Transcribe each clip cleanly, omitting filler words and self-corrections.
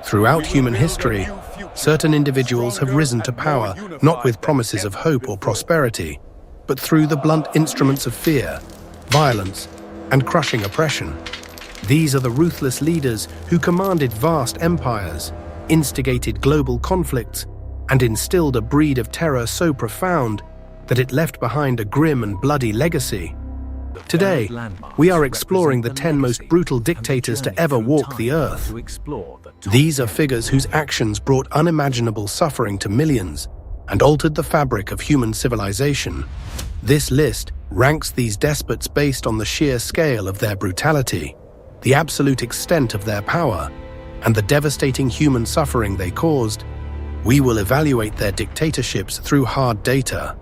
Throughout human history, certain individuals have risen to power not with promises of hope or prosperity, but through the blunt instruments of fear, violence, and crushing oppression. These are the ruthless leaders who commanded vast empires, instigated global conflicts, and instilled a breed of terror so profound that it left behind a grim and bloody legacy. Today, we are exploring the 10 most brutal dictators to ever walk the earth. These are figures whose actions brought unimaginable suffering to millions and altered the fabric of human civilization. This list ranks these despots based on the sheer scale of their brutality, the absolute extent of their power, and the devastating human suffering they caused. We will evaluate their dictatorships through hard data,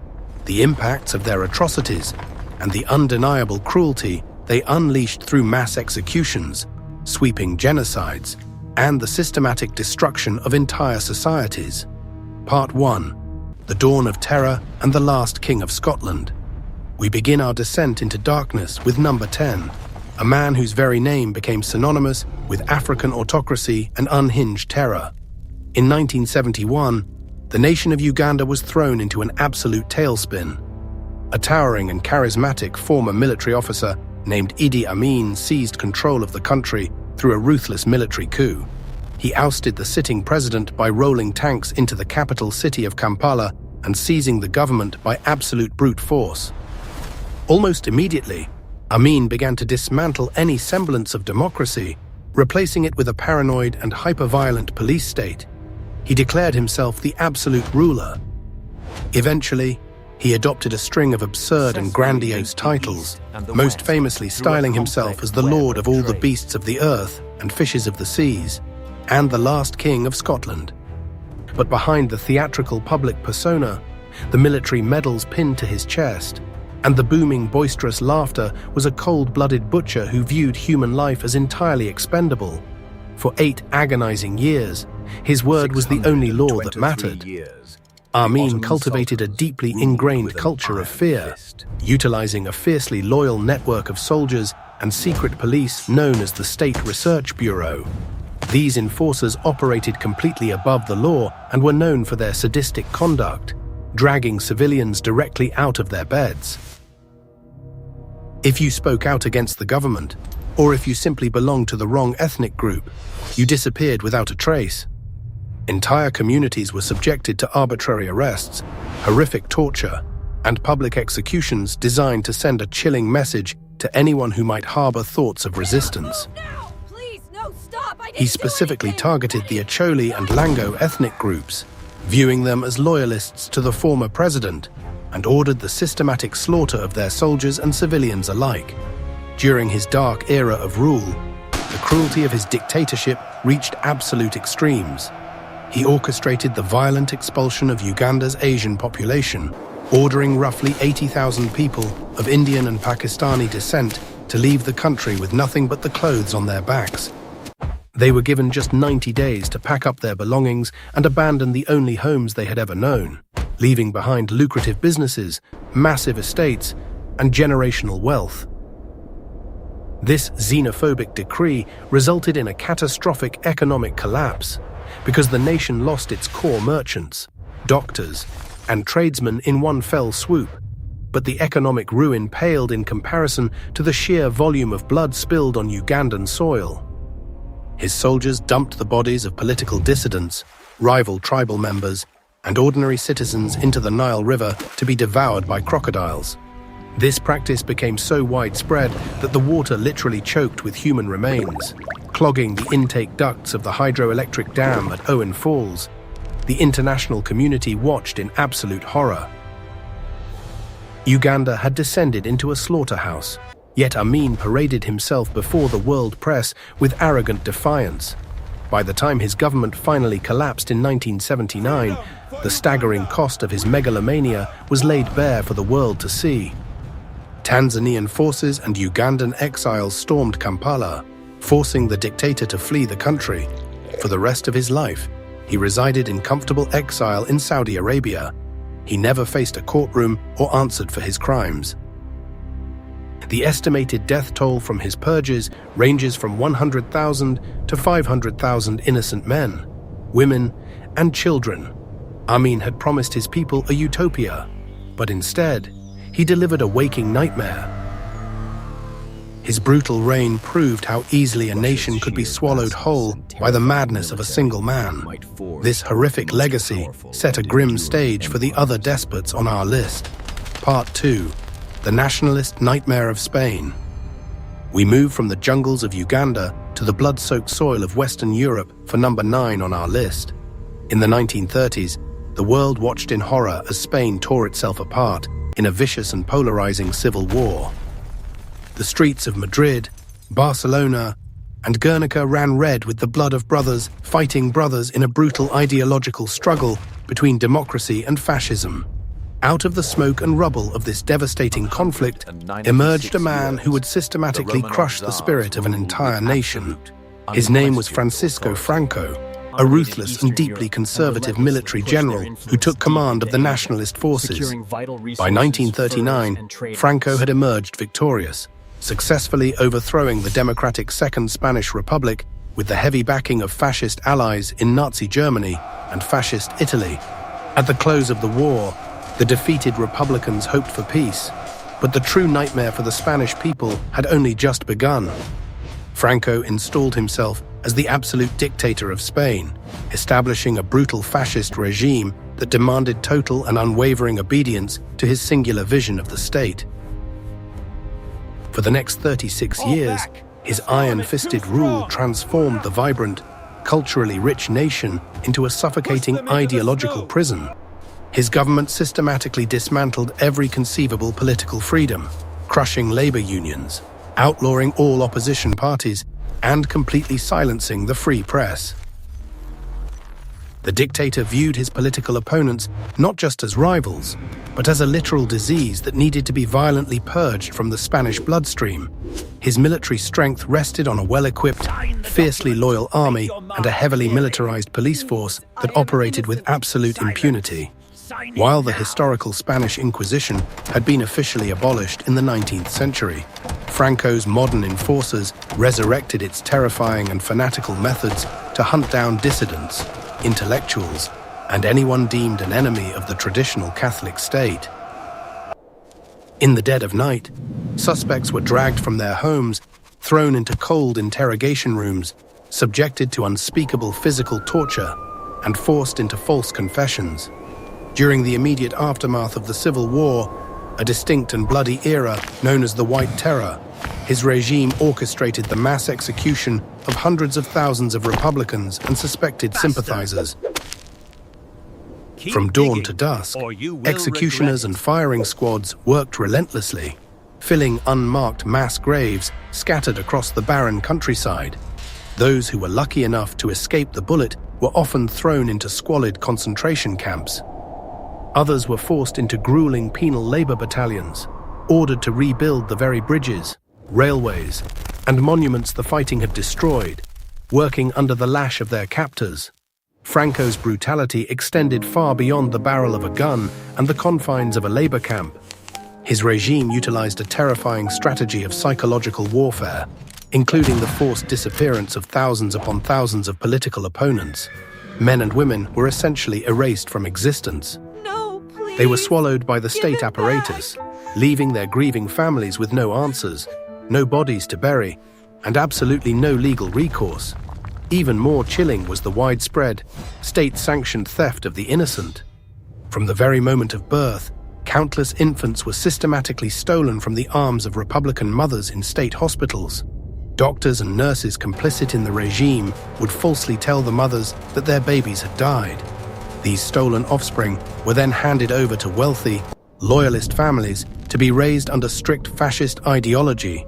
the impacts of their atrocities, and the undeniable cruelty they unleashed through mass executions, sweeping genocides, and the systematic destruction of entire societies. Part 1. The Dawn of Terror and the Last King of Scotland. We begin our descent into darkness with number 10, a man whose very name became synonymous with African autocracy and unhinged terror. In 1971, the nation of Uganda was thrown into an absolute tailspin. A towering and charismatic former military officer named Idi Amin seized control of the country through a ruthless military coup. He ousted the sitting president by rolling tanks into the capital city of Kampala and seizing the government by absolute brute force. Almost immediately, Amin began to dismantle any semblance of democracy, replacing it with a paranoid and hyper-violent police state. He declared himself the absolute ruler. Eventually, he adopted a string of absurd and grandiose titles, most famously styling himself as the Lord of all the beasts of the earth and fishes of the seas, and the last King of Scotland. But behind the theatrical public persona, the military medals pinned to his chest, and the booming, boisterous laughter was a cold-blooded butcher who viewed human life as entirely expendable. For 8 agonizing years, his word was the only law that mattered. Amin cultivated a deeply ingrained culture of fear, utilizing a fiercely loyal network of soldiers and secret police known as the State Research Bureau. These enforcers operated completely above the law and were known for their sadistic conduct, dragging civilians directly out of their beds. If you spoke out against the government, or if you simply belonged to the wrong ethnic group, you disappeared without a trace. Entire communities were subjected to arbitrary arrests, horrific torture, and public executions designed to send a chilling message to anyone who might harbor thoughts of resistance. He specifically targeted the Acholi and Lango ethnic groups, viewing them as loyalists to the former president, and ordered the systematic slaughter of their soldiers and civilians alike. During his dark era of rule, the cruelty of his dictatorship reached absolute extremes. He orchestrated the violent expulsion of Uganda's Asian population, ordering roughly 80,000 people of Indian and Pakistani descent to leave the country with nothing but the clothes on their backs. They were given just 90 days to pack up their belongings and abandon the only homes they had ever known, leaving behind lucrative businesses, massive estates, and generational wealth. This xenophobic decree resulted in a catastrophic economic collapse because the nation lost its core merchants, doctors, and tradesmen in one fell swoop. But the economic ruin paled in comparison to the sheer volume of blood spilled on Ugandan soil. His soldiers dumped the bodies of political dissidents, rival tribal members, and ordinary citizens into the Nile River to be devoured by crocodiles. This practice became so widespread that the water literally choked with human remains, clogging the intake ducts of the hydroelectric dam at Owen Falls. The international community watched in absolute horror. Uganda had descended into a slaughterhouse, yet Amin paraded himself before the world press with arrogant defiance. By the time his government finally collapsed in 1979, the staggering cost of his megalomania was laid bare for the world to see. Tanzanian forces and Ugandan exiles stormed Kampala, forcing the dictator to flee the country. For the rest of his life, he resided in comfortable exile in Saudi Arabia. He never faced a courtroom or answered for his crimes. The estimated death toll from his purges ranges from 100,000 to 500,000 innocent men, women, and children. Amin had promised his people a utopia, but instead, he delivered a waking nightmare. His brutal reign proved how easily a nation could be swallowed whole by the madness of a single man. This horrific legacy set a grim stage for the other despots on our list. Part 2. The Nationalist Nightmare of Spain. We move from the jungles of Uganda to the blood-soaked soil of Western Europe for number 9 on our list. In the 1930s, the world watched in horror as Spain tore itself apart in a vicious and polarizing civil war. The streets of Madrid, Barcelona, and Guernica ran red with the blood of brothers fighting brothers in a brutal ideological struggle between democracy and fascism. Out of the smoke and rubble of this devastating conflict emerged a man who would systematically crush the spirit of an entire nation. His name was Francisco Franco, a ruthless and deeply conservative military general who took command of the nationalist forces. By 1939, Franco had emerged victorious, successfully overthrowing the democratic Second Spanish Republic with the heavy backing of fascist allies in Nazi Germany and fascist Italy. At the close of the war, the defeated Republicans hoped for peace, but the true nightmare for the Spanish people had only just begun. Franco installed himself as the absolute dictator of Spain, establishing a brutal fascist regime that demanded total and unwavering obedience to his singular vision of the state. For the next 36 years, his iron-fisted rule transformed the vibrant, culturally rich nation into a suffocating ideological prison. His government systematically dismantled every conceivable political freedom, crushing labor unions, outlawing all opposition parties, and completely silencing the free press. The dictator viewed his political opponents not just as rivals, but as a literal disease that needed to be violently purged from the Spanish bloodstream. His military strength rested on a well-equipped, fiercely loyal army and a heavily militarized police force that operated with absolute impunity. While the historical Spanish Inquisition had been officially abolished in the 19th century, Franco's modern enforcers resurrected its terrifying and fanatical methods to hunt down dissidents, intellectuals, and anyone deemed an enemy of the traditional Catholic state. In the dead of night, suspects were dragged from their homes, thrown into cold interrogation rooms, subjected to unspeakable physical torture, and forced into false confessions. During the immediate aftermath of the Civil War, a distinct and bloody era known as the White Terror, his regime orchestrated the mass execution of hundreds of thousands of Republicans and suspected sympathizers. From dawn to dusk, executioners and firing squads worked relentlessly, filling unmarked mass graves scattered across the barren countryside. Those who were lucky enough to escape the bullet were often thrown into squalid concentration camps. Others were forced into grueling penal labor battalions, ordered to rebuild the very bridges, railways, and monuments the fighting had destroyed, working under the lash of their captors. Franco's brutality extended far beyond the barrel of a gun and the confines of a labor camp. His regime utilized a terrifying strategy of psychological warfare, including the forced disappearance of thousands upon thousands of political opponents. Men and women were essentially erased from existence. They were swallowed by the state apparatus, leaving their grieving families with no answers, no bodies to bury, and absolutely no legal recourse. Even more chilling was the widespread, state-sanctioned theft of the innocent. From the very moment of birth, countless infants were systematically stolen from the arms of Republican mothers in state hospitals. Doctors and nurses complicit in the regime would falsely tell the mothers that their babies had died. These stolen offspring were then handed over to wealthy, loyalist families to be raised under strict fascist ideology.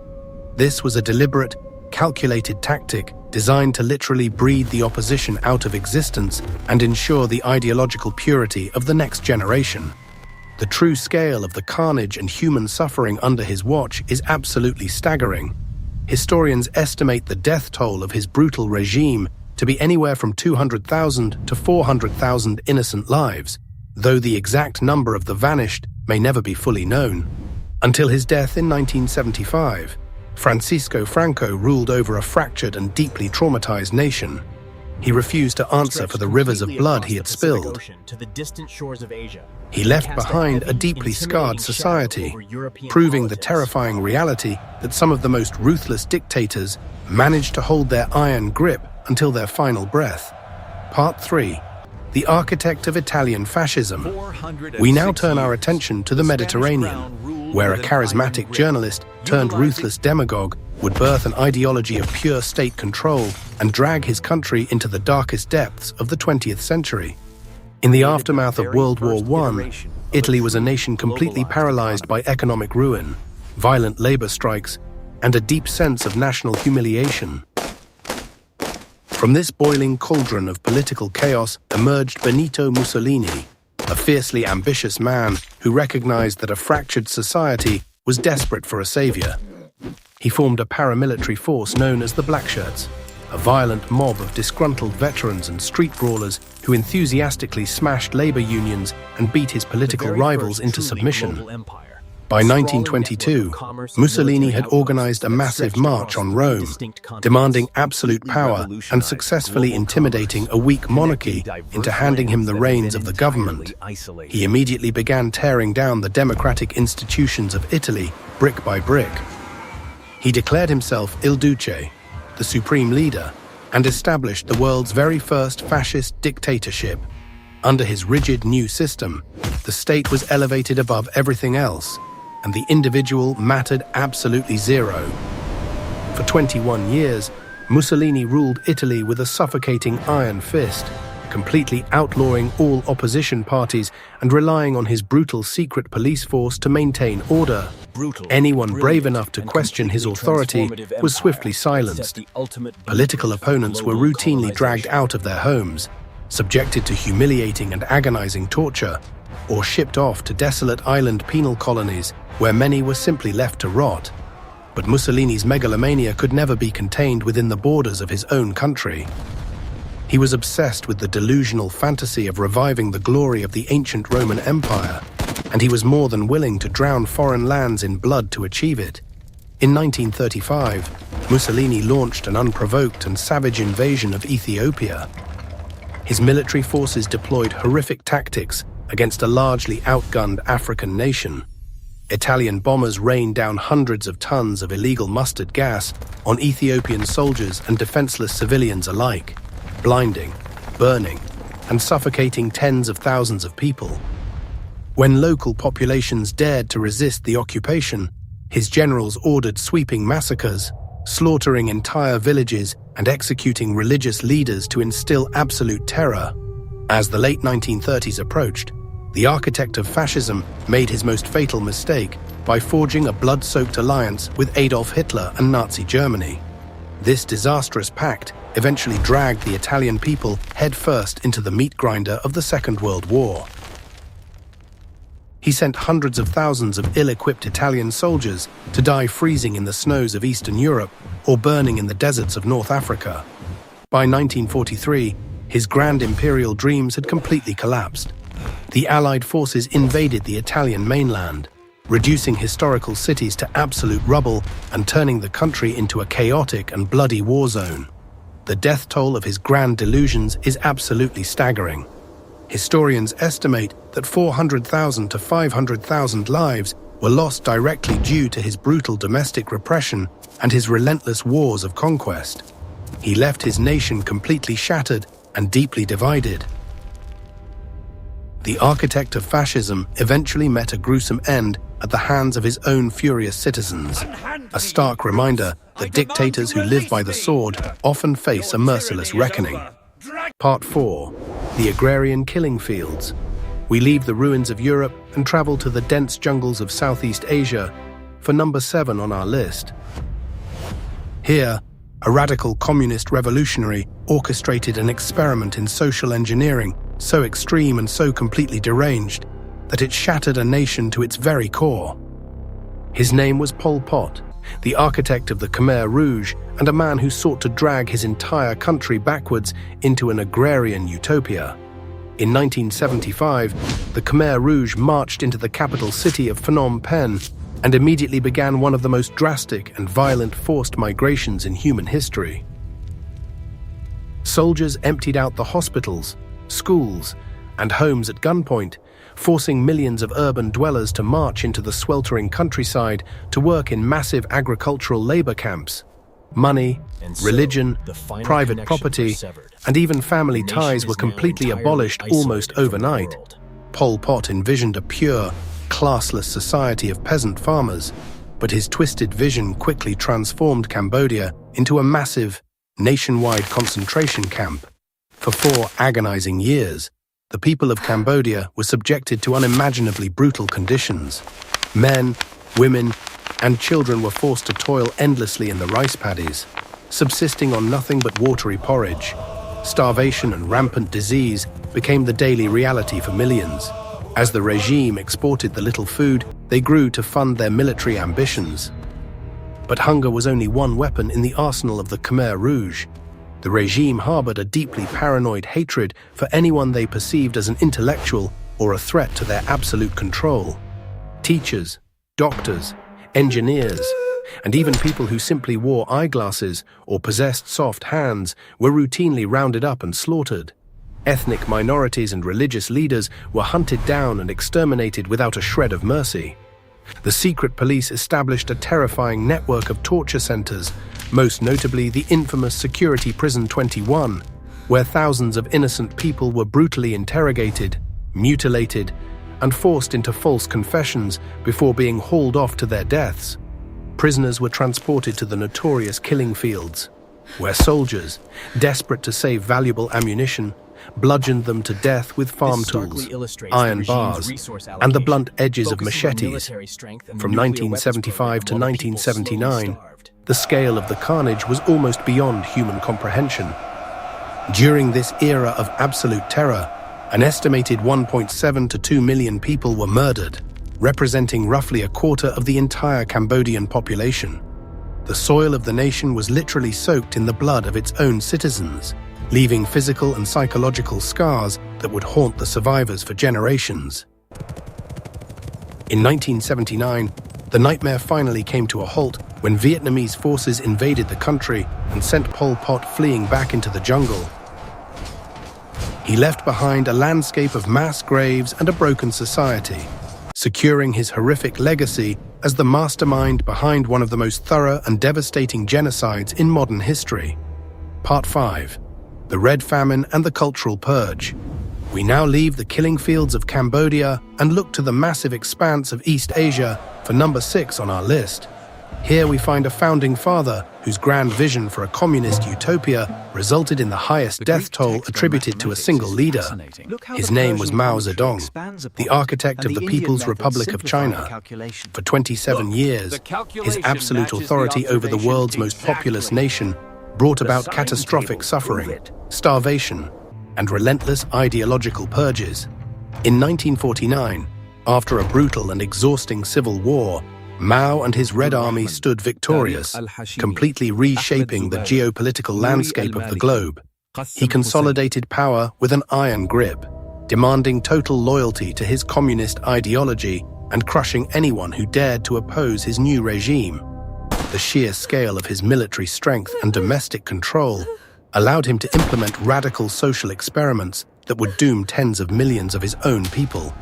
This was a deliberate, calculated tactic designed to literally breed the opposition out of existence and ensure the ideological purity of the next generation. The true scale of the carnage and human suffering under his watch is absolutely staggering. Historians estimate the death toll of his brutal regime to be anywhere from 200,000 to 400,000 innocent lives, though the exact number of the vanished may never be fully known. Until his death in 1975, Francisco Franco ruled over a fractured and deeply traumatized nation. He refused to answer for the rivers of blood he had spilled. He left behind a deeply scarred society, proving the terrifying reality that some of the most ruthless dictators managed to hold their iron grip until their final breath. Part 3. The architect of Italian fascism. We now turn our attention to the Mediterranean, where a charismatic journalist turned ruthless demagogue would birth an ideology of pure state control and drag his country into the darkest depths of the 20th century. In the aftermath of World War I, Italy was a nation completely paralyzed by economic ruin, violent labor strikes, and a deep sense of national humiliation. From this boiling cauldron of political chaos emerged Benito Mussolini, a fiercely ambitious man who recognized that a fractured society was desperate for a savior. He formed a paramilitary force known as the Blackshirts, a violent mob of disgruntled veterans and street brawlers who enthusiastically smashed labor unions and beat his political rivals into submission. By 1922, Mussolini had organized a massive march on Rome, demanding absolute power and successfully intimidating a weak monarchy into handing him the reins of the government. He immediately began tearing down the democratic institutions of Italy brick by brick. He declared himself Il Duce, the supreme leader, and established the world's very first fascist dictatorship. Under his rigid new system, the state was elevated above everything else, and the individual mattered absolutely zero. For 21 years, Mussolini ruled Italy with a suffocating iron fist, completely outlawing all opposition parties and relying on his brutal secret police force to maintain order. Anyone brave enough to question his authority was swiftly silenced. Political opponents were routinely dragged out of their homes, subjected to humiliating and agonizing torture, or shipped off to desolate island penal colonies where many were simply left to rot. But Mussolini's megalomania could never be contained within the borders of his own country. He was obsessed with the delusional fantasy of reviving the glory of the ancient Roman Empire, and he was more than willing to drown foreign lands in blood to achieve it. In 1935, Mussolini launched an unprovoked and savage invasion of Ethiopia. His military forces deployed horrific tactics against a largely outgunned African nation. Italian bombers rained down hundreds of tons of illegal mustard gas on Ethiopian soldiers and defenseless civilians alike, blinding, burning, and suffocating tens of thousands of people. When local populations dared to resist the occupation, his generals ordered sweeping massacres, slaughtering entire villages and executing religious leaders to instill absolute terror. As the late 1930s approached, the architect of fascism made his most fatal mistake by forging a blood-soaked alliance with Adolf Hitler and Nazi Germany. This disastrous pact eventually dragged the Italian people headfirst into the meat grinder of the Second World War. He sent hundreds of thousands of ill-equipped Italian soldiers to die freezing in the snows of Eastern Europe or burning in the deserts of North Africa. By 1943, his grand imperial dreams had completely collapsed. The Allied forces invaded the Italian mainland, reducing historical cities to absolute rubble and turning the country into a chaotic and bloody war zone. The death toll of his grand delusions is absolutely staggering. Historians estimate that 400,000 to 500,000 lives were lost directly due to his brutal domestic repression and his relentless wars of conquest. He left his nation completely shattered and deeply divided. The architect of fascism eventually met a gruesome end at the hands of his own furious citizens, a stark reminder that dictators who live by the sword often face a merciless reckoning. Part 4. The Agrarian Killing Fields. We leave the ruins of Europe and travel to the dense jungles of Southeast Asia for number 7 on our list. Here, a radical communist revolutionary orchestrated an experiment in social engineering so extreme and so completely deranged that it shattered a nation to its very core. His name was Pol Pot, the architect of the Khmer Rouge and a man who sought to drag his entire country backwards into an agrarian utopia. In 1975, the Khmer Rouge marched into the capital city of Phnom Penh, and immediately began one of the most drastic and violent forced migrations in human history. Soldiers emptied out the hospitals, schools, and homes at gunpoint, forcing millions of urban dwellers to march into the sweltering countryside to work in massive agricultural labor camps. Money, religion, private property, and even family ties were completely abolished almost overnight. Pol Pot envisioned a pure, classless society of peasant farmers, but his twisted vision quickly transformed Cambodia into a massive, nationwide concentration camp. For 4 agonizing years, the people of Cambodia were subjected to unimaginably brutal conditions. Men, women, and children were forced to toil endlessly in the rice paddies, subsisting on nothing but watery porridge. Starvation and rampant disease became the daily reality for millions. As the regime exported the little food, they grew to fund their military ambitions. But hunger was only one weapon in the arsenal of the Khmer Rouge. The regime harbored a deeply paranoid hatred for anyone they perceived as an intellectual or a threat to their absolute control. Teachers, doctors, engineers, and even people who simply wore eyeglasses or possessed soft hands were routinely rounded up and slaughtered. Ethnic minorities and religious leaders were hunted down and exterminated without a shred of mercy. The secret police established a terrifying network of torture centers, most notably the infamous security prison 21, where thousands of innocent people were brutally interrogated, mutilated, and forced into false confessions before being hauled off to their deaths. Prisoners were transported to the notorious killing fields, where soldiers, desperate to save valuable ammunition, bludgeoned them to death with farm tools, iron bars, and the blunt edges of machetes. From 1975 to 1979, the scale of the carnage was almost beyond human comprehension. During this era of absolute terror, an estimated 1.7 to 2 million people were murdered, representing roughly a quarter of the entire Cambodian population. The soil of the nation was literally soaked in the blood of its own citizens, leaving physical and psychological scars that would haunt the survivors for generations. In 1979, the nightmare finally came to a halt when Vietnamese forces invaded the country and sent Pol Pot fleeing back into the jungle. He left behind a landscape of mass graves and a broken society, securing his horrific legacy as the mastermind behind one of the most thorough and devastating genocides in modern history. Part 5. The Red Famine and the Cultural Purge. We now leave the killing fields of Cambodia and look to the massive expanse of East Asia for number 6 on our list. Here we find a founding father whose grand vision for a communist utopia resulted in the highest death toll attributed to a single leader. His name was Mao Zedong, the architect of the People's Republic of China. For 27 years, his absolute authority over the world's most populous nation brought about catastrophic suffering, starvation, and relentless ideological purges. In 1949, after a brutal and exhausting civil war, Mao and his Red Army stood victorious, completely reshaping the geopolitical landscape of the globe. He consolidated power with an iron grip, demanding total loyalty to his communist ideology and crushing anyone who dared to oppose his new regime. The sheer scale of his military strength and domestic control allowed him to implement radical social experiments that would doom tens of millions of his own people.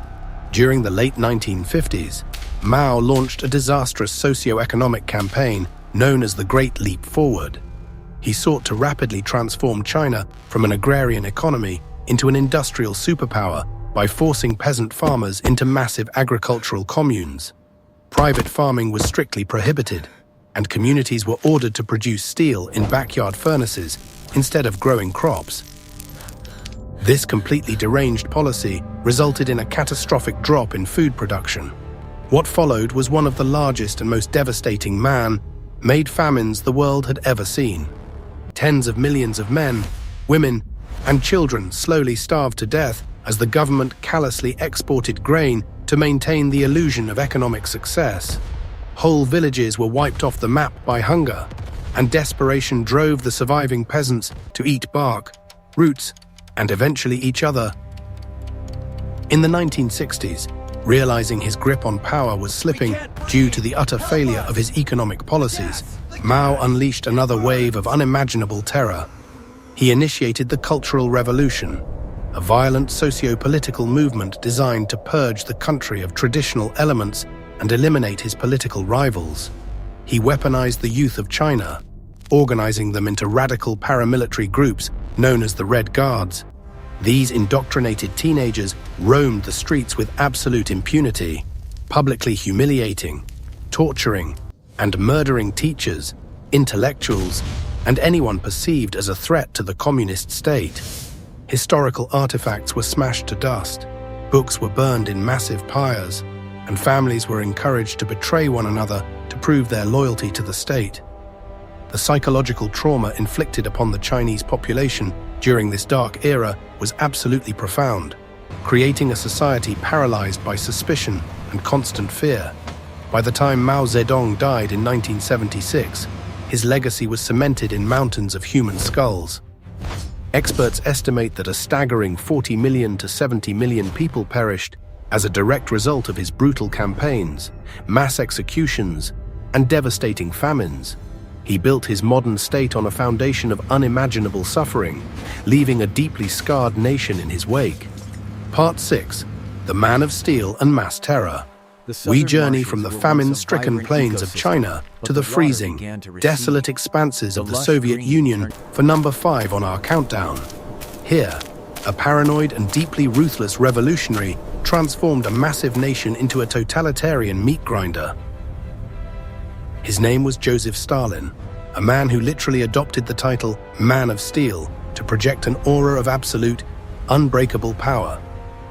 During the late 1950s, Mao launched a disastrous socio-economic campaign known as the Great Leap Forward. He sought to rapidly transform China from an agrarian economy into an industrial superpower by forcing peasant farmers into massive agricultural communes. Private farming was strictly prohibited, and communities were ordered to produce steel in backyard furnaces instead of growing crops. This completely deranged policy resulted in a catastrophic drop in food production. What followed was one of the largest and most devastating man-made famines the world had ever seen. Tens of millions of men, women, and children slowly starved to death as the government callously exported grain to maintain the illusion of economic success. Whole villages were wiped off the map by hunger, and desperation drove the surviving peasants to eat bark, roots, and eventually each other. In the 1960s, Realizing his grip on power was slipping due to the utter failure of his economic policies, Mao unleashed another wave of unimaginable terror. He initiated the Cultural Revolution, a violent socio-political movement designed to purge the country of traditional elements and eliminate his political rivals. He weaponized the youth of China, organizing them into radical paramilitary groups known as the Red Guards. These indoctrinated teenagers roamed the streets with absolute impunity, publicly humiliating, torturing, and murdering teachers, intellectuals, and anyone perceived as a threat to the communist state. Historical artifacts were smashed to dust, books were burned in massive pyres, and families were encouraged to betray one another to prove their loyalty to the state. The psychological trauma inflicted upon the Chinese population during this dark era was absolutely profound, creating a society paralyzed by suspicion and constant fear. By the time Mao Zedong died in 1976, his legacy was cemented in mountains of human skulls. Experts estimate that a staggering 40 million to 70 million people perished as a direct result of his brutal campaigns, mass executions, and devastating famines. He built his modern state on a foundation of unimaginable suffering, leaving a deeply scarred nation in his wake. Part 6: The Man of Steel and Mass Terror. We journey from the famine-stricken plains of China to the freezing, desolate expanses of the Soviet Union for number 5 on our countdown. Here, a paranoid and deeply ruthless revolutionary transformed a massive nation into a totalitarian meat grinder. His name was Joseph Stalin, a man who literally adopted the title Man of Steel to project an aura of absolute, unbreakable power.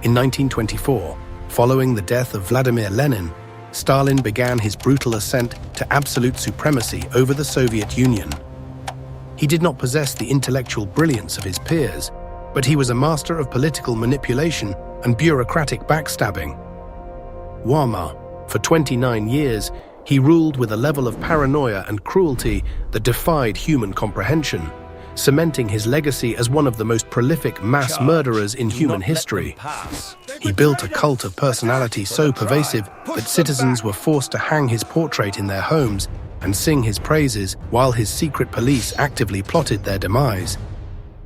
In 1924, following the death of Vladimir Lenin, Stalin began his brutal ascent to absolute supremacy over the Soviet Union. He did not possess the intellectual brilliance of his peers, but he was a master of political manipulation and bureaucratic backstabbing. For 29 years, he ruled with a level of paranoia and cruelty that defied human comprehension, cementing his legacy as one of the most prolific mass murderers in human history. He built a cult of personality so pervasive that citizens were forced to hang his portrait in their homes and sing his praises while his secret police actively plotted their demise.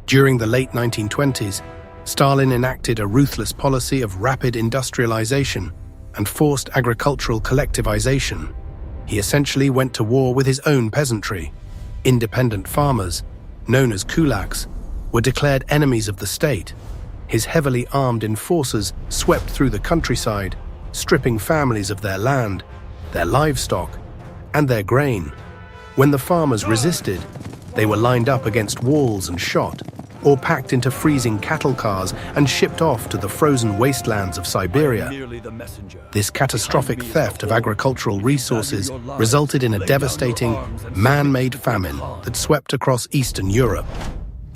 During the late 1920s, Stalin enacted a ruthless policy of rapid industrialization and forced agricultural collectivization. He essentially went to war with his own peasantry. Independent farmers, known as kulaks, were declared enemies of the state. His heavily armed enforcers swept through the countryside, stripping families of their land, their livestock, and their grain. When the farmers resisted, they were lined up against walls and shot, or packed into freezing cattle cars and shipped off to the frozen wastelands of Siberia. This catastrophic theft of agricultural resources resulted in a devastating, man-made famine that swept across Eastern Europe.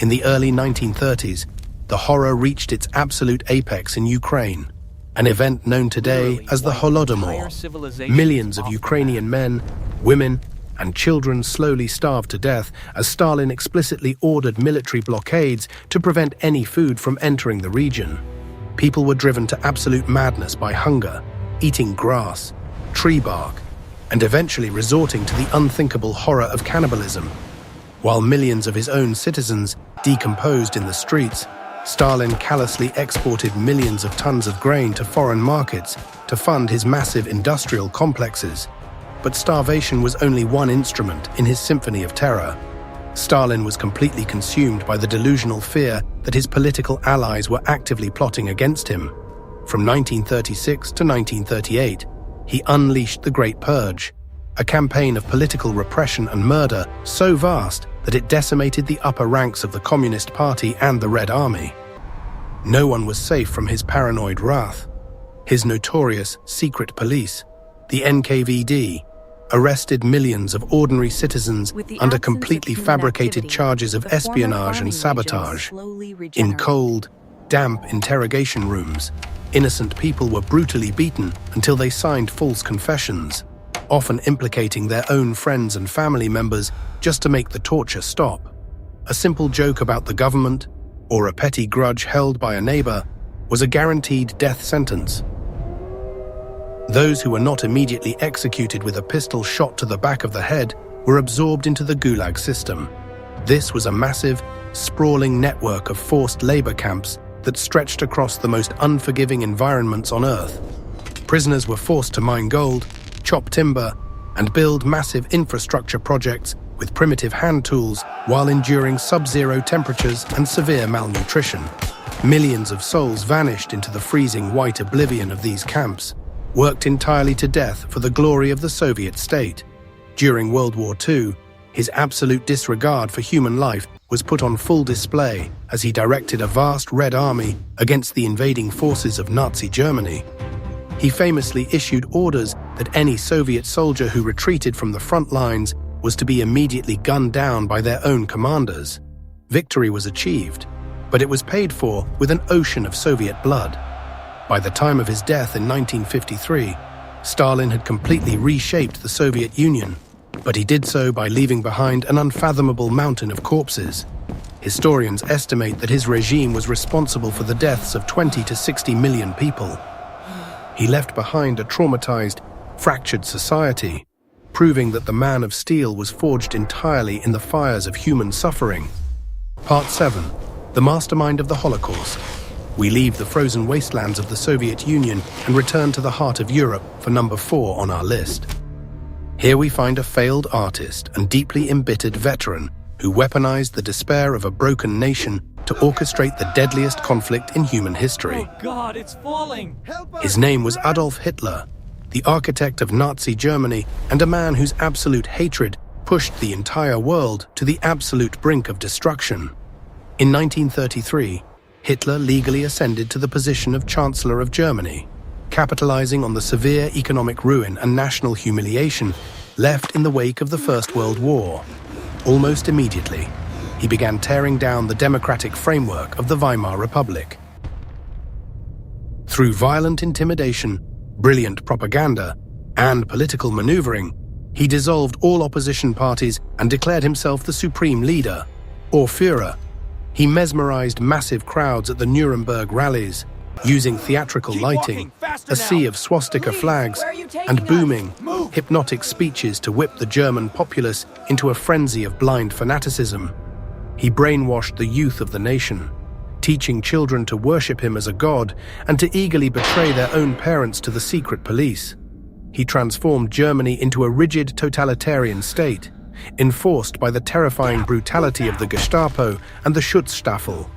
In the early 1930s, the horror reached its absolute apex in Ukraine, an event known today as the Holodomor. Millions of Ukrainian men, women, and children slowly starved to death as Stalin explicitly ordered military blockades to prevent any food from entering the region. People were driven to absolute madness by hunger, eating grass, tree bark, and eventually resorting to the unthinkable horror of cannibalism. While millions of his own citizens decomposed in the streets, Stalin callously exported millions of tons of grain to foreign markets to fund his massive industrial complexes. But starvation was only one instrument in his symphony of terror. Stalin was completely consumed by the delusional fear that his political allies were actively plotting against him. From 1936 to 1938, he unleashed the Great Purge, a campaign of political repression and murder so vast that it decimated the upper ranks of the Communist Party and the Red Army. No one was safe from his paranoid wrath. His notorious secret police, the NKVD, arrested millions of ordinary citizens under completely fabricated charges of espionage and sabotage. In cold, damp interrogation rooms, innocent people were brutally beaten until they signed false confessions, often implicating their own friends and family members just to make the torture stop. A simple joke about the government, or a petty grudge held by a neighbor, was a guaranteed death sentence. Those who were not immediately executed with a pistol shot to the back of the head were absorbed into the Gulag system. This was a massive, sprawling network of forced labor camps that stretched across the most unforgiving environments on Earth. Prisoners were forced to mine gold, chop timber, and build massive infrastructure projects with primitive hand tools while enduring sub-zero temperatures and severe malnutrition. Millions of souls vanished into the freezing white oblivion of these camps, worked entirely to death for the glory of the Soviet state. During World War II, his absolute disregard for human life was put on full display as he directed a vast Red Army against the invading forces of Nazi Germany. He famously issued orders that any Soviet soldier who retreated from the front lines was to be immediately gunned down by their own commanders. Victory was achieved, but it was paid for with an ocean of Soviet blood. By the time of his death in 1953, Stalin had completely reshaped the Soviet Union, but he did so by leaving behind an unfathomable mountain of corpses. Historians estimate that his regime was responsible for the deaths of 20 to 60 million people. He left behind a traumatized, fractured society, proving that the man of steel was forged entirely in the fires of human suffering. Part 7. The Mastermind of the Holocaust. We leave the frozen wastelands of the Soviet Union and return to the heart of Europe for number 4 on our list. Here we find a failed artist and deeply embittered veteran who weaponized the despair of a broken nation to orchestrate the deadliest conflict in human history. Oh God, it's falling! His name was Adolf Hitler, the architect of Nazi Germany and a man whose absolute hatred pushed the entire world to the absolute brink of destruction. In 1933, Hitler legally ascended to the position of Chancellor of Germany, capitalizing on the severe economic ruin and national humiliation left in the wake of the First World War. Almost immediately, he began tearing down the democratic framework of the Weimar Republic. Through violent intimidation, brilliant propaganda, and political maneuvering, he dissolved all opposition parties and declared himself the supreme leader, or Führer. He mesmerized massive crowds at the Nuremberg rallies, using theatrical lighting, a sea of swastika flags, and booming, hypnotic speeches to whip the German populace into a frenzy of blind fanaticism. He brainwashed the youth of the nation, teaching children to worship him as a god and to eagerly betray their own parents to the secret police. He transformed Germany into a rigid totalitarian state, enforced by the terrifying brutality of the Gestapo and the Schutzstaffel.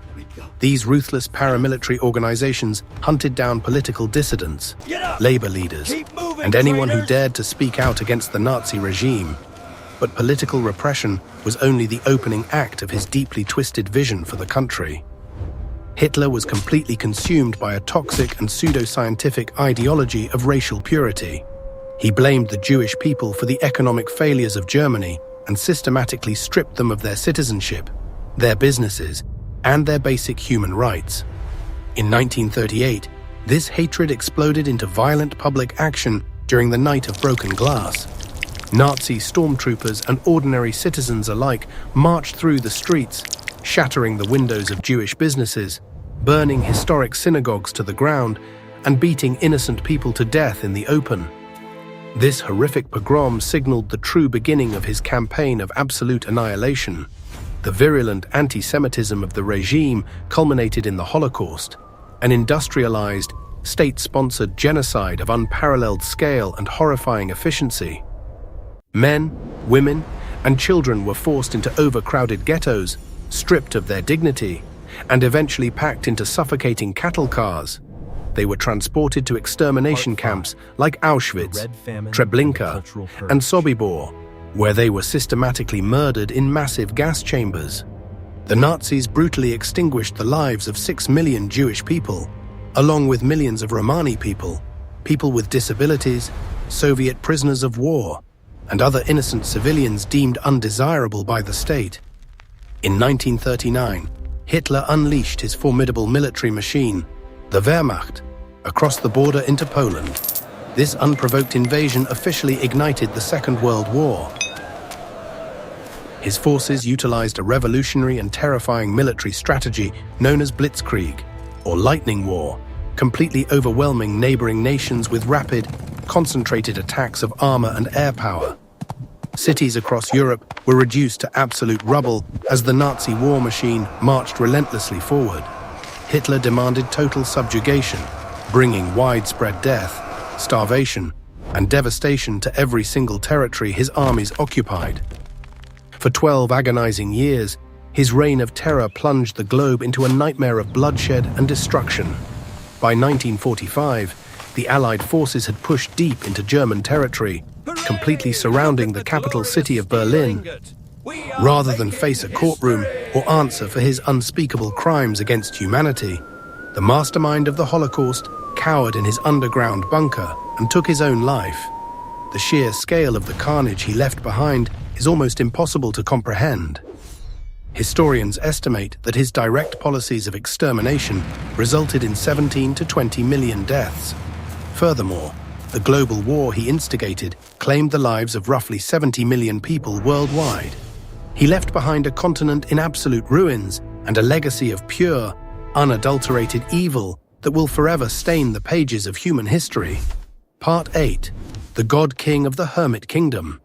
These ruthless paramilitary organizations hunted down political dissidents, labor leaders, and anyone who dared to speak out against the Nazi regime. But political repression was only the opening act of his deeply twisted vision for the country. Hitler was completely consumed by a toxic and pseudoscientific ideology of racial purity. He blamed the Jewish people for the economic failures of Germany and systematically stripped them of their citizenship, their businesses, and their basic human rights. In 1938, this hatred exploded into violent public action during the Night of Broken Glass. Nazi stormtroopers and ordinary citizens alike marched through the streets, shattering the windows of Jewish businesses, burning historic synagogues to the ground, and beating innocent people to death in the open. This horrific pogrom signaled the true beginning of his campaign of absolute annihilation. The virulent anti-Semitism of the regime culminated in the Holocaust, an industrialized, state-sponsored genocide of unparalleled scale and horrifying efficiency. Men, women, and children were forced into overcrowded ghettos, stripped of their dignity, and eventually packed into suffocating cattle cars. They were transported to extermination camps like Auschwitz, Treblinka, and Sobibor, where they were systematically murdered in massive gas chambers. The Nazis brutally extinguished the lives of 6 million Jewish people, along with millions of Romani people, people with disabilities, Soviet prisoners of war, and other innocent civilians deemed undesirable by the state. In 1939, Hitler unleashed his formidable military machine, the Wehrmacht, across the border into Poland. This unprovoked invasion officially ignited the Second World War. His forces utilized a revolutionary and terrifying military strategy known as blitzkrieg, or lightning war, completely overwhelming neighboring nations with rapid, concentrated attacks of armor and air power. Cities across Europe were reduced to absolute rubble as the Nazi war machine marched relentlessly forward. Hitler demanded total subjugation, bringing widespread death, starvation, and devastation to every single territory his armies occupied. For 12 agonizing years, his reign of terror plunged the globe into a nightmare of bloodshed and destruction. By 1945, the Allied forces had pushed deep into German territory, completely surrounding the capital city of Berlin. Rather than face a courtroom or answer for his unspeakable crimes against humanity, the mastermind of the Holocaust cowered in his underground bunker and took his own life. The sheer scale of the carnage he left behind is almost impossible to comprehend. Historians estimate that his direct policies of extermination resulted in 17 to 20 million deaths. Furthermore, the global war he instigated claimed the lives of roughly 70 million people worldwide. He left behind a continent in absolute ruins and a legacy of pure, unadulterated evil that will forever stain the pages of human history. Part 8. The God King of the Hermit Kingdom.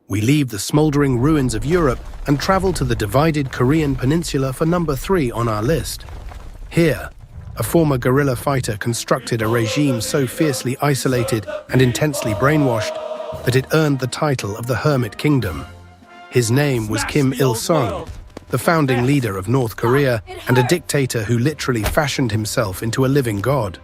We leave the smoldering ruins of Europe and travel to the divided Korean peninsula for number 3 on our list. Here, a former guerrilla fighter constructed a regime so fiercely isolated and intensely brainwashed that it earned the title of the Hermit Kingdom. His name was Kim Il-sung, the founding leader of North Korea and a dictator who literally fashioned himself into a living god.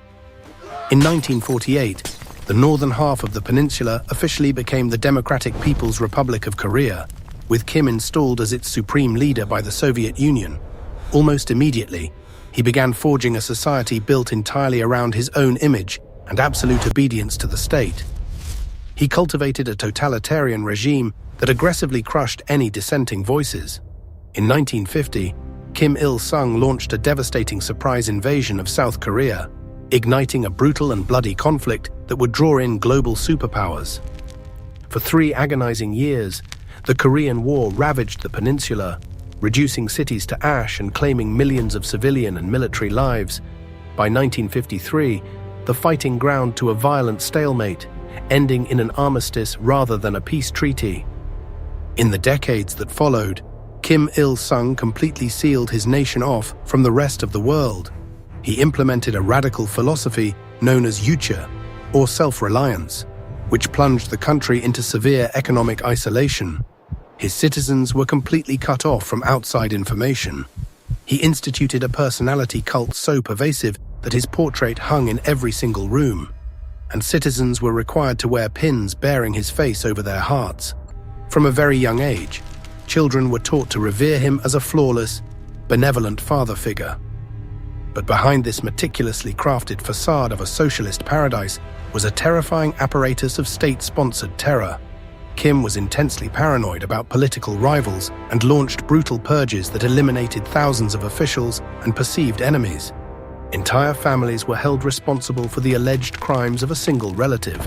In 1948, the northern half of the peninsula officially became the Democratic People's Republic of Korea, with Kim installed as its supreme leader by the Soviet Union. Almost immediately, he began forging a society built entirely around his own image and absolute obedience to the state. He cultivated a totalitarian regime that aggressively crushed any dissenting voices. In 1950, Kim Il-sung launched a devastating surprise invasion of South Korea, igniting a brutal and bloody conflict that would draw in global superpowers. For 3 agonizing years, the Korean War ravaged the peninsula, reducing cities to ash and claiming millions of civilian and military lives. By 1953, the fighting ground to a violent stalemate, ending in an armistice rather than a peace treaty. In the decades that followed, Kim Il-sung completely sealed his nation off from the rest of the world. He implemented a radical philosophy known as yucha, or self-reliance, which plunged the country into severe economic isolation. His citizens were completely cut off from outside information. He instituted a personality cult so pervasive that his portrait hung in every single room, and citizens were required to wear pins bearing his face over their hearts. From a very young age, children were taught to revere him as a flawless, benevolent father figure. But behind this meticulously crafted facade of a socialist paradise was a terrifying apparatus of state-sponsored terror. Kim was intensely paranoid about political rivals and launched brutal purges that eliminated thousands of officials and perceived enemies. Entire families were held responsible for the alleged crimes of a single relative.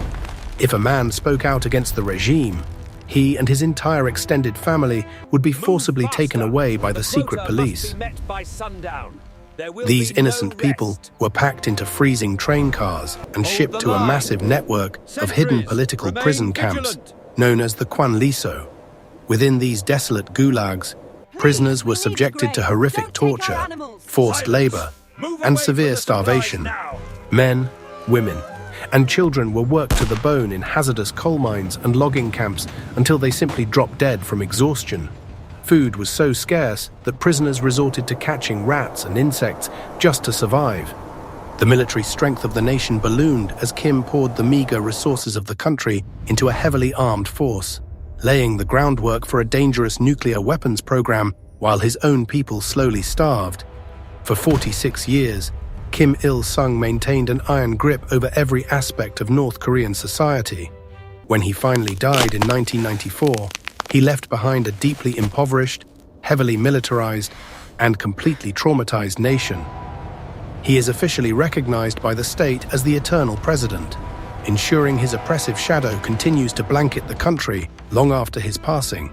If a man spoke out against the regime, he and his entire extended family would be forcibly taken away by the secret police. These innocent people were packed into freezing train cars and shipped to a massive network of hidden political prison camps known as the Kwanliso. Within these desolate gulags, prisoners were subjected to horrific torture, forced labor, and severe starvation. Men, women, and children were worked to the bone in hazardous coal mines and logging camps until they simply dropped dead from exhaustion. Food was so scarce that prisoners resorted to catching rats and insects just to survive. The military strength of the nation ballooned as Kim poured the meager resources of the country into a heavily armed force, laying the groundwork for a dangerous nuclear weapons program while his own people slowly starved. For 46 years, Kim Il-sung maintained an iron grip over every aspect of North Korean society. When he finally died in 1994, he left behind a deeply impoverished, heavily militarized, and completely traumatized nation. He is officially recognized by the state as the eternal president, ensuring his oppressive shadow continues to blanket the country long after his passing.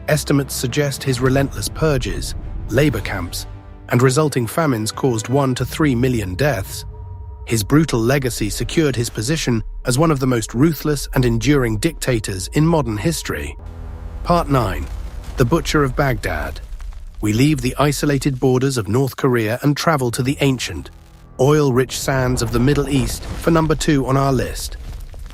Estimates suggest his relentless purges, labor camps, and resulting famines caused 1 to 3 million deaths. His brutal legacy secured his position as one of the most ruthless and enduring dictators in modern history. Part 9. The Butcher of Baghdad. We leave the isolated borders of North Korea and travel to the ancient, oil-rich sands of the Middle East for number 2 on our list.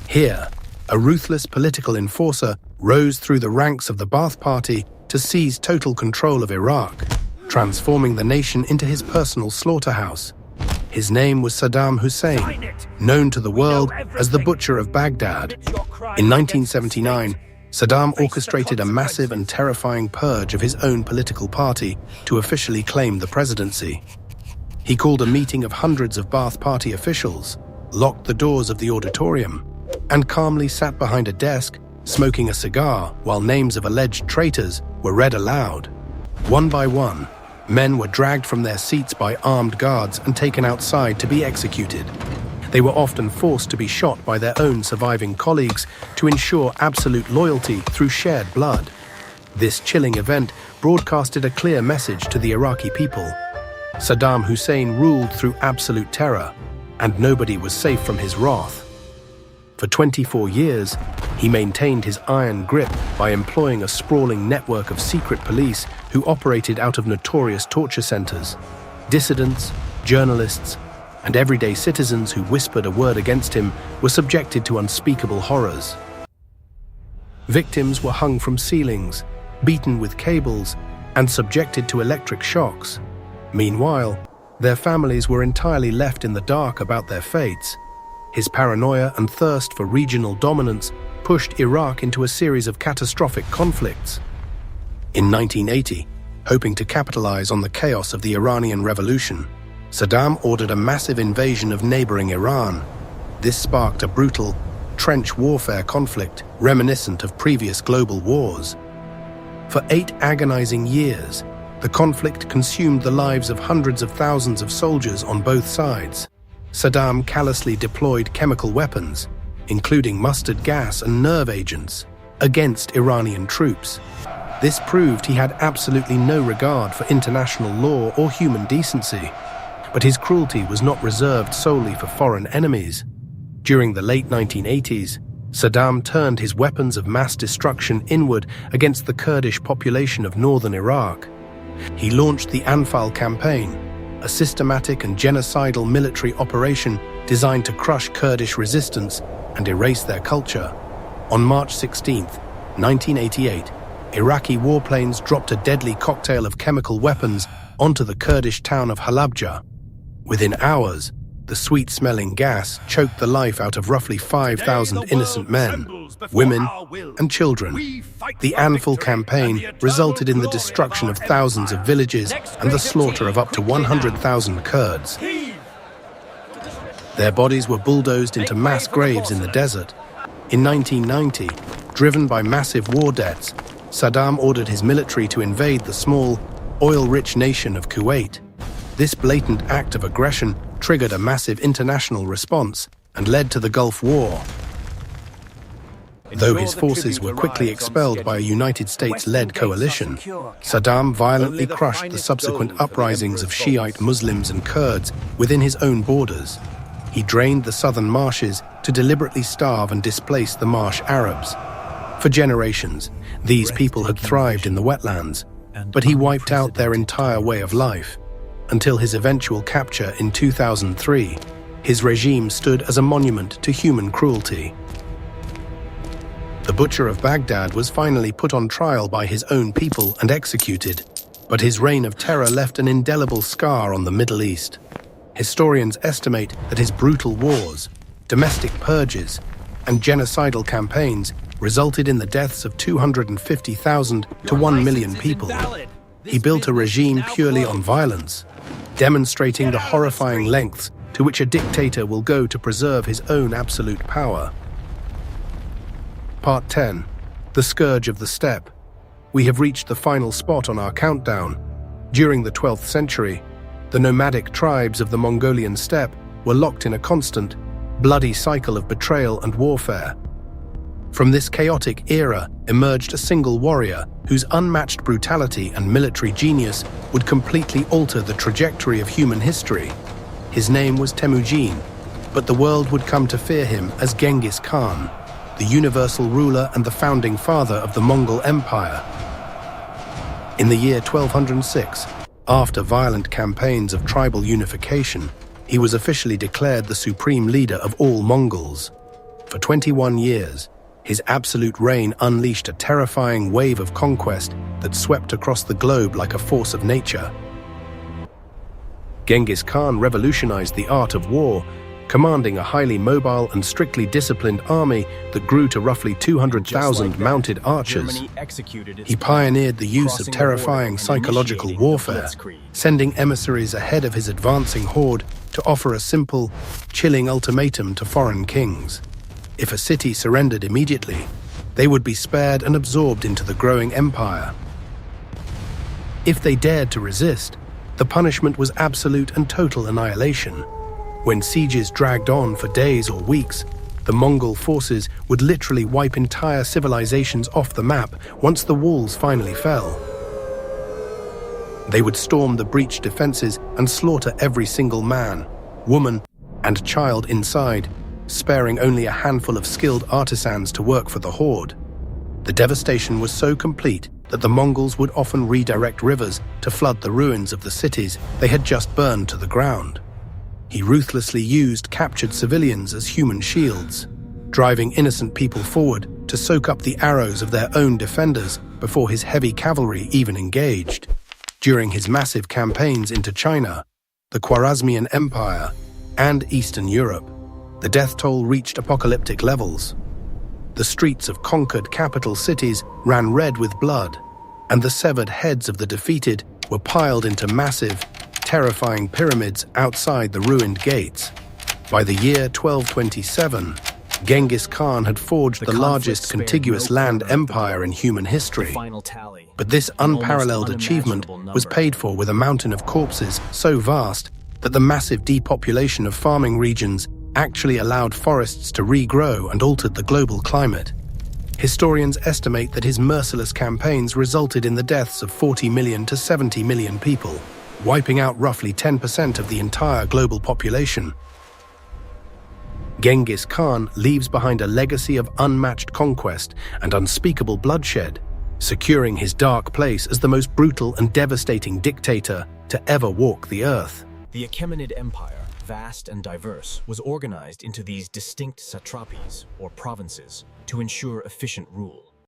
Here, a ruthless political enforcer rose through the ranks of the Ba'ath Party to seize total control of Iraq, transforming the nation into his personal slaughterhouse. His name was Saddam Hussein, known to the world as the Butcher of Baghdad. In 1979, Saddam orchestrated a massive and terrifying purge of his own political party to officially claim the presidency. He called a meeting of hundreds of Ba'ath Party officials, locked the doors of the auditorium, and calmly sat behind a desk, smoking a cigar while names of alleged traitors were read aloud. One by one, men were dragged from their seats by armed guards and taken outside to be executed. They were often forced to be shot by their own surviving colleagues to ensure absolute loyalty through shared blood. This chilling event broadcasted a clear message to the Iraqi people. Saddam Hussein ruled through absolute terror, and nobody was safe from his wrath. For 24 years, he maintained his iron grip by employing a sprawling network of secret police who operated out of notorious torture centers. Dissidents, journalists, and everyday citizens who whispered a word against him were subjected to unspeakable horrors. Victims were hung from ceilings, beaten with cables, and subjected to electric shocks. Meanwhile, their families were entirely left in the dark about their fates. His paranoia and thirst for regional dominance pushed Iraq into a series of catastrophic conflicts. In 1980, hoping to capitalize on the chaos of the Iranian Revolution, Saddam ordered a massive invasion of neighboring Iran. This sparked a brutal, trench warfare conflict reminiscent of previous global wars. For 8 agonizing years, the conflict consumed the lives of hundreds of thousands of soldiers on both sides. Saddam callously deployed chemical weapons, including mustard gas and nerve agents, against Iranian troops. This proved he had absolutely no regard for international law or human decency. But his cruelty was not reserved solely for foreign enemies. During the late 1980s, Saddam turned his weapons of mass destruction inward against the Kurdish population of northern Iraq. He launched the Anfal campaign, a systematic and genocidal military operation designed to crush Kurdish resistance and erase their culture. On March 16, 1988, Iraqi warplanes dropped a deadly cocktail of chemical weapons onto the Kurdish town of Halabja. Within hours, the sweet-smelling gas choked the life out of roughly 5,000 innocent men, women, and children. The Anfal campaign resulted in the destruction of thousands of villages and the slaughter of up to 100,000 Kurds. Their bodies were bulldozed into mass graves in the desert. In 1990, driven by massive war debts, Saddam ordered his military to invade the small, oil-rich nation of Kuwait. This blatant act of aggression triggered a massive international response and led to the Gulf War. Though his forces were quickly expelled by a United States-led coalition, Saddam violently crushed the subsequent uprisings of Shiite Muslims and Kurds within his own borders. He drained the southern marshes to deliberately starve and displace the marsh Arabs. For generations, these people had thrived in the wetlands, but he wiped out their entire way of life. Until his eventual capture in 2003, his regime stood as a monument to human cruelty. The Butcher of Baghdad was finally put on trial by his own people and executed, but his reign of terror left an indelible scar on the Middle East. Historians estimate that his brutal wars, domestic purges, and genocidal campaigns resulted in the deaths of 250,000 to 1 million people. He built a regime purely on violence, demonstrating the horrifying lengths to which a dictator will go to preserve his own absolute power. Part 10. The Scourge of the Steppe. We have reached the final spot on our countdown. During the 12th century, the nomadic tribes of the Mongolian steppe were locked in a constant, bloody cycle of betrayal and warfare. From this chaotic era emerged a single warrior whose unmatched brutality and military genius would completely alter the trajectory of human history. His name was Temujin, but the world would come to fear him as Genghis Khan, the universal ruler and the founding father of the Mongol Empire. In the year 1206, after violent campaigns of tribal unification, he was officially declared the supreme leader of all Mongols. For 21 years, his absolute reign unleashed a terrifying wave of conquest that swept across the globe like a force of nature. Genghis Khan revolutionized the art of war, commanding a highly mobile and strictly disciplined army that grew to roughly 200,000 mounted archers. He pioneered the use of terrifying psychological warfare, sending emissaries ahead of his advancing horde to offer a simple, chilling ultimatum to foreign kings. If a city surrendered immediately, they would be spared and absorbed into the growing empire. If they dared to resist, the punishment was absolute and total annihilation. When sieges dragged on for days or weeks, the Mongol forces would literally wipe entire civilizations off the map once the walls finally fell. They would storm the breached defenses and slaughter every single man, woman, and child inside, sparing only a handful of skilled artisans to work for the horde. The devastation was so complete that the Mongols would often redirect rivers to flood the ruins of the cities they had just burned to the ground. He ruthlessly used captured civilians as human shields, driving innocent people forward to soak up the arrows of their own defenders before his heavy cavalry even engaged. During his massive campaigns into China, the Khwarezmian Empire, and Eastern Europe, the death toll reached apocalyptic levels. The streets of conquered capital cities ran red with blood, and the severed heads of the defeated were piled into massive, terrifying pyramids outside the ruined gates. By the year 1227, Genghis Khan had forged the largest contiguous land empire in human history. But this unparalleled achievement was paid for with a mountain of corpses so vast that the massive depopulation of farming regions actually allowed forests to regrow and altered the global climate. Historians estimate that his merciless campaigns resulted in the deaths of 40 million to 70 million people, wiping out roughly 10% of the entire global population. Genghis Khan leaves behind a legacy of unmatched conquest and unspeakable bloodshed, securing his dark place as the most brutal and devastating dictator to ever walk the earth. The Achaemenid Empire, vast and diverse, was organized into these distinct satrapies, or provinces, to ensure efficient rule.